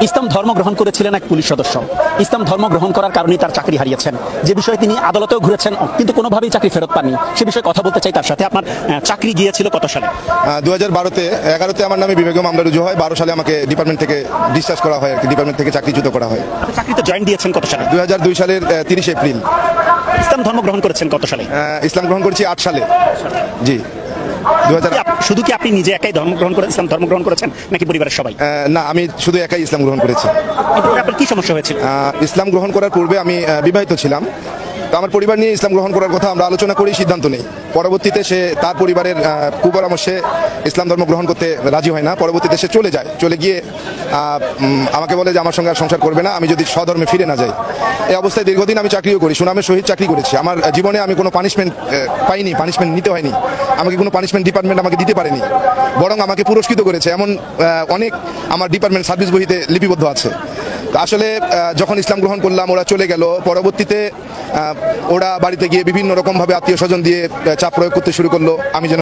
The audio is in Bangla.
ইসলাম ধর্ম গ্রহণ করেছিলেন এক পুলিশ সদস্য। ইসলাম ধর্ম গ্রহণ করার কারণেই তার চাকরি হারিয়েছেন, যে বিষয়ে তিনি আদালতেও ঘুরেছেন কিন্তু কোনোভাবেই চাকরি ফেরত পাননি। সে বিষয়ে কথা বলতে চাই তার সাথে। আপনার চাকরি গিয়েছিল কত সালে? 2012-11 আমার নামে বিভাগীয় মামলা রুজু হয়। 12 সালে আমাকে ডিপার্টমেন্ট থেকে ডিসচার্জ করা হয়, ডিপার্টমেন্ট থেকে চাকরিচ্যুত করা হয়। চাকরিতে জয়েন দিয়েছেন কত সালে? 2002 সালের 30 এপ্রিল। ইসলাম ধর্ম গ্রহণ করেছেন কত সালে? ইসলাম গ্রহণ করেছি 8 সালে। জি। শুধু কি আপনি নিজে একাই ধর্ম গ্রহণ করে ইসলাম ধর্ম গ্রহণ করেছেন নাকি পরিবারের সবাই? না, আমি শুধু একাই ইসলাম গ্রহণ করেছি। আপনার কি সমস্যা হয়েছিল? ইসলাম গ্রহণ করার পূর্বে আমি বিবাহিত ছিলাম। তো আমার পরিবার নিয়ে ইসলাম গ্রহণ করার কথা আমরা আলোচনা করেই সিদ্ধান্ত নেই। পরবর্তীতে সে তার পরিবারের কুপরামর্শে ইসলাম ধর্ম গ্রহণ করতে রাজি হয় না। পরবর্তীতে সে চলে যায়। চলে গিয়ে আমাকে বলে যে আমার সঙ্গে আর সংসার করবে না আমি যদি স্বধর্মে ফিরে না যাই। এই অবস্থায় দীর্ঘদিন আমি চাকরিও করি, সুনামের সহিত চাকরি করেছি। আমার জীবনে আমি কোনো পানিশমেন্ট পাইনি, পানিশমেন্ট নিতে হয়নি। আমাকে কোনো পানিশমেন্ট ডিপার্টমেন্ট আমাকে দিতে পারেনি, বরং আমাকে পুরস্কৃত করেছে। এমন অনেক আমার ডিপার্টমেন্ট সার্ভিস বইতে লিপিবদ্ধ আছে। আসলে যখন ইসলাম গ্রহণ করলাম ওরা চলে গেল। পরবর্তীতে ওরা বাড়িতে গিয়ে বিভিন্ন রকমভাবে আত্মীয় স্বজন দিয়ে চাপ প্রয়োগ করতে শুরু করলো। আমি যেন